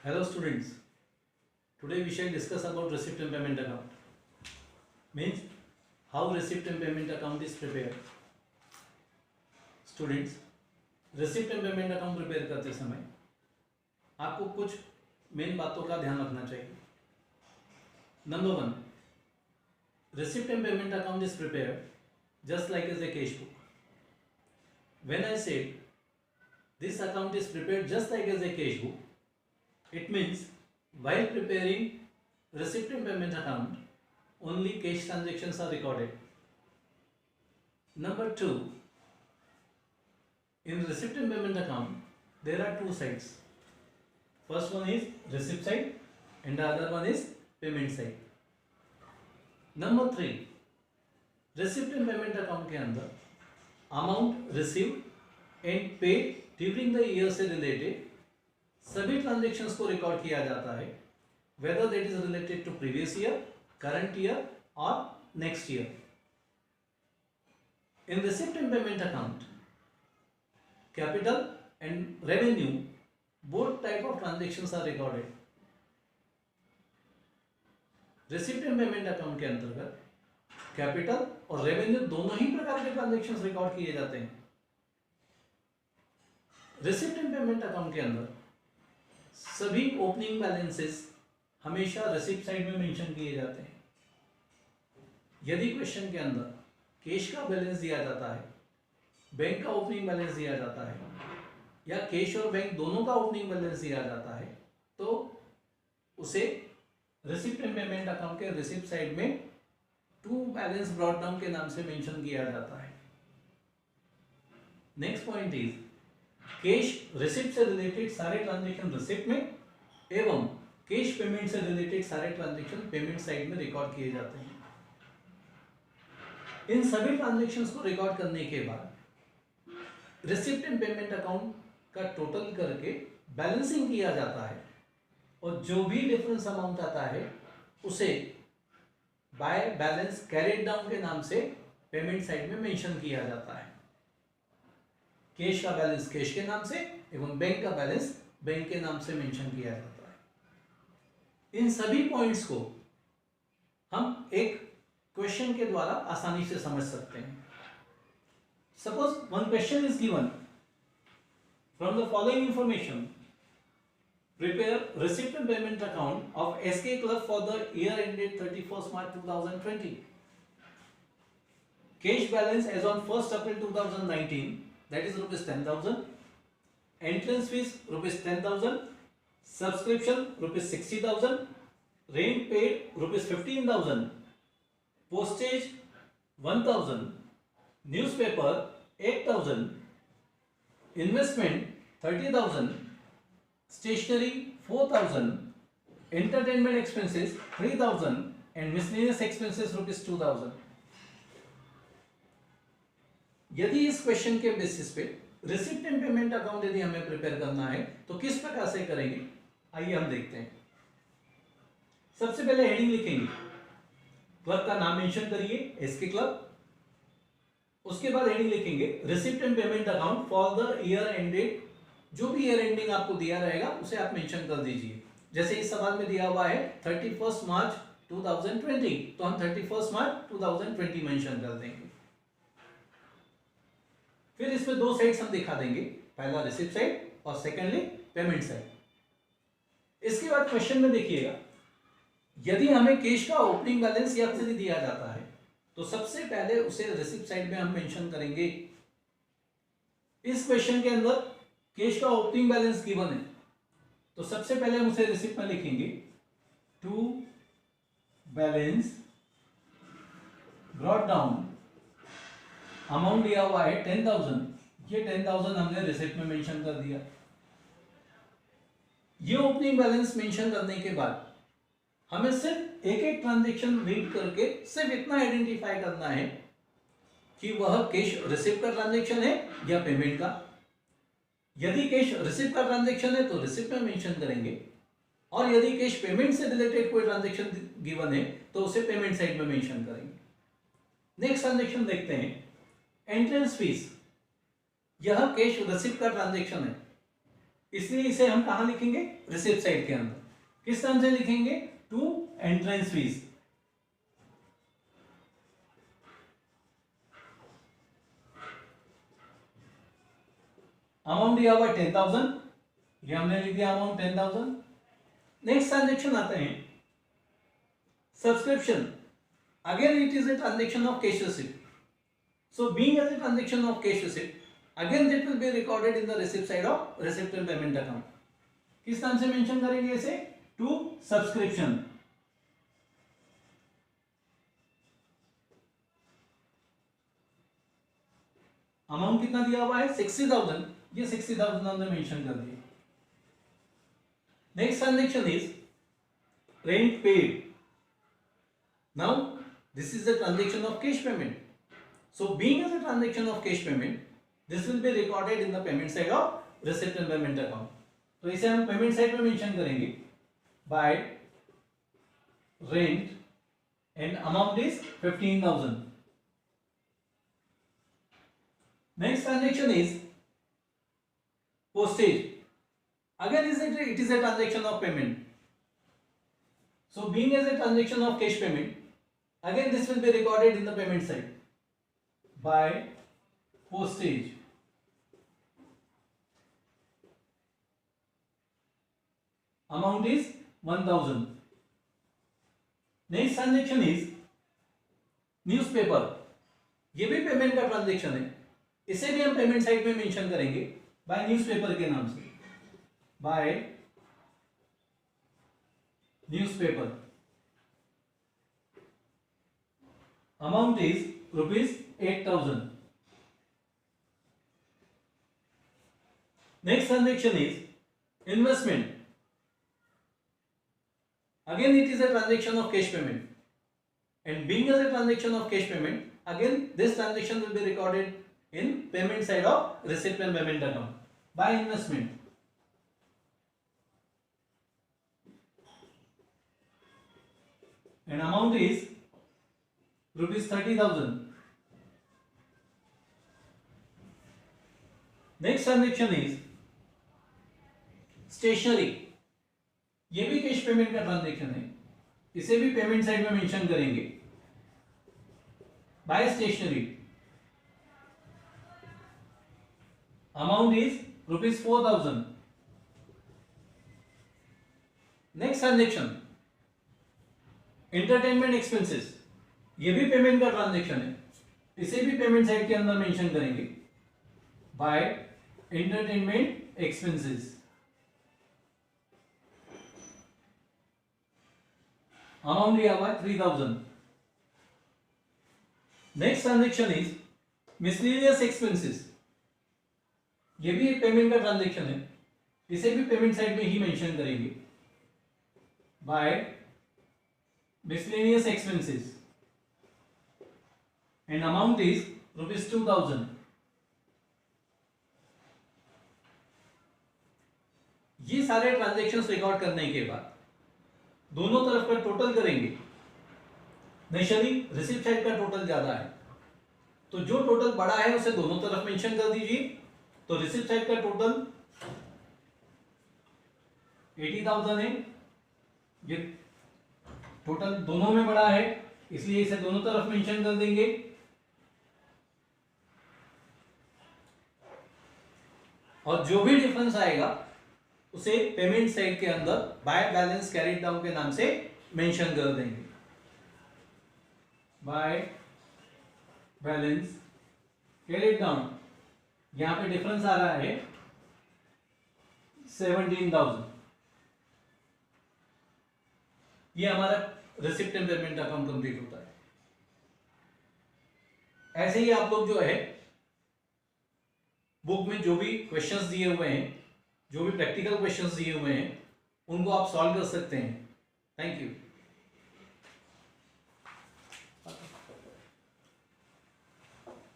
Hello students, today we shall discuss about receipt and payment account. Means how receipt and payment account is prepared. Students, receipt and payment account prepare करते समय आपको कुछ main बातों का ध्यान रखना चाहिए. Number 1, receipt and payment account is prepared just like as a cash book. When I said this account is prepared just like as a cash book, it means while preparing receipt and payment account, only cash transactions are recorded. Number 2, in receipt and payment account, there are two sides. First one is receipt side and the other one is payment side. Number 3, receipt and payment account के अंदर amount received and paid during the year से related सभी transactions को record किया जाता है, whether that is related to previous year, current year or next year. In receipt and payment account, capital and revenue both type of transactions are recorded. receipt and payment account के अंतर्गत capital और revenue दोनों ही प्रकार के transactions record किए जाते हैं. receipt and payment account के अंदर सभी ओपनिंग बैलेंसेस हमेशा रिसीप्ट साइड में मेंशन किए जाते हैं. यदि क्वेश्चन के अंदर कैश का बैलेंस दिया जाता है, बैंक का ओपनिंग बैलेंस दिया जाता है या कैश और बैंक दोनों का ओपनिंग बैलेंस दिया जाता है, तो उसे रिसीप्ट एंड पेमेंट अकाउंट के रिसीप्ट साइड में टू बैलेंस ब्रॉट डाउन के नाम से मेंशन किया जाता है. Next point is cash receipt से रिलेटेड सारे ट्रांजैक्शन रिसिप्ट में एवं कैश पेमेंट से रिलेटेड सारे ट्रांजैक्शन पेमेंट साइड में रिकॉर्ड किए जाते हैं. इन सभी ट्रांजैक्शंस को रिकॉर्ड करने के बाद रिसिप्ट एंड पेमेंट अकाउंट का टोटल करके बैलेंसिंग किया जाता है और जो भी डिफरेंस अमाउंट आता है उसे बाय बैलेंस कैरिड डाउन के नाम से पेमेंट साइड में मेंशन किया जाता है. कैश का बैलेंस कैश के नाम से एवं बैंक का बैलेंस बैंक के नाम से मेंशन किया जाता है. इन सभी पॉइंट्स को हम एक क्वेश्चन के द्वारा आसानी से समझ सकते हैं. Suppose one question is given from the following information, prepare receipt and payment account of SK club for the year ended 31st March 2020. Cash balance as on 1st April 2019, that is rupees 10,000, entrance fees rupees 10,000, subscription rupees 60,000, rent paid rupees 15,000, postage 1,000, newspaper 8,000, investment 30,000, stationery 4,000, entertainment expenses 3,000 and miscellaneous expenses rupees 2,000. यदि इस question के basis पे receipt and payment account यदि हमें prepare करना है तो किस प्रकार से करेंगे, आइए हम देखते हैं. सबसे पहले हेडिंग लिखेंगे, क्लब का नाम मेंशन करिए एसके क्लब. उसके बाद हेडिंग लिखेंगे receipt and payment account for the year ended. जो भी ईयर एंडिंग आपको दिया रहेगा उसे आप मेंशन कर दीजिए. जैसे इस सवाल में दिया हुआ है 31st March 2020, तो हम 31st March 2020 मेंशन कर देंगे. फिर इसमें दो साइड्स हम दिखा देंगे, पहला रिसिप्ट साइड और सेकेंडली पेमेंट साइड. इसके बाद क्वेश्चन में देखिएगा, यदि हमें कैश का ओपनिंग बैलेंस या यदि दिया जाता है तो सबसे पहले उसे रिसिप्ट साइड में हम मेंशन करेंगे. इस क्वेश्चन के अंदर कैश का ओपनिंग बैलेंस गिवन है तो सबसे पहले हम उसे रिसिप्ट में लिखेंगे. To balance brought down, amount दिया हुआ है 10,000, ये 10,000 हमने रिसिप्ट में मेंशन कर दिया. ये ओपनिंग बैलेंस मेंशन करने के बाद हमें सिर्फ एक एक ट्रांजैक्शन रीड करके सिर्फ इतना आइडेंटिफाई करना है कि वह कैश रिसिप्ट का ट्रांजैक्शन है या पेमेंट का. यदि कैश रिसिप्ट का ट्रांजैक्शन है तो रिसिप्ट में मेंशन करेंगे और यदि कैश पेमेंट से रिलेटेड कोई ट्रांजैक्शन गिवन है तो उसे पेमेंट साइड में मेंशन करेंगे. नेक्स्ट ट्रांजैक्शन देखते हैं, एंट्रेंस फीस. यह कैश रिसिप्ट का ट्रांजैक्शन है इसलिए इसे हम कहां लिखेंगे, रिसिप्ट साइड के अंदर। किस नाम से लिखेंगे, टू एंट्रेंस फीस। अमाउंट दिया हुआ 10,000, ये हमने लिख दिया अमाउंट 10,000। नेक्स्ट ट्रांजेक्शन आते हैं subscription. Again it is a transaction of cash receipt. So being as a transaction of cash receipt, again that will be recorded in the receipt side of receipt and payment account. किस नाम से mention करेंगे इसे, to subscription. Amount कितना दिया हुआ है, 60,000, ये 60,000 हमने मेंशन कर दिया। Next transaction is rent paid. Now this is the transaction of cash payment. So being as a transaction of cash payment, this will be recorded in the payment side of receipt and payment account. तो इसे हम payment side में mention करेंगे bye rent and amount is 15,000. Next transaction is postage. Again it is a transaction of payment. So being as a transaction of cash payment, again this will be recorded in the payment side by postage. Amount is 1,000. Next transaction is newspaper. ये भी payment का transaction है, इसे भी हम payment side में mention करेंगे by newspaper के नाम से, by newspaper. Amount is ₹8,000. Next transaction is investment. Again it is a transaction of cash payment, and being as a transaction of cash payment, again this transaction will be recorded in payment side of receipt and payment account by investment. And amount is ₹30,000. Next transaction is stationery. ये भी cash payment का transaction है, इसे भी payment side में mention करेंगे by stationery. Amount is ₹4,000. Next transaction entertainment expenses. ये भी पेमेंट का ट्रांजेक्शन है, इसे भी पेमेंट साइड के अंदर मेंशन करेंगे बाय एंटरटेनमेंट एक्सपेंसेस। अमाउंट दिया हुआ 3,000. Next transaction is miscellaneous expenses. ये भी एक पेमेंट का ट्रांजेक्शन है, इसे भी पेमेंट साइड में ही मेंशन करेंगे by miscellaneous expenses, and amount is ₹2,000. ये सारे ट्रांजैक्शंस रिकॉर्ड करने के बाद दोनों तरफ का टोटल करेंगे। नेचुरली रिसिप्ट साइड का टोटल ज्यादा है, तो जो टोटल बड़ा है उसे दोनों तरफ मेंशन कर दीजिए। तो रिसिप्ट साइड का टोटल 80,000 है, ये टोटल दोनों में बड़ा है, इसलिए इसे दोनों तरफ मेंशन कर देंगे। और जो भी डिफरेंस आएगा उसे पेमेंट साइड के अंदर बाय बैलेंस कैरिड डाउन के नाम से मेंशन कर देंगे। बाय बैलेंस कैरिड डाउन, यहां पे डिफरेंस आ रहा है 17,000। ये हमारा receipt and payment account complete होता है। ऐसे ही आप लोग जो है बुक में जो भी क्वेश्चंस दिए हुए हैं, जो भी प्रैक्टिकल क्वेश्चंस दिए हुए हैं, उनको आप सॉल्व कर सकते हैं। Thank you.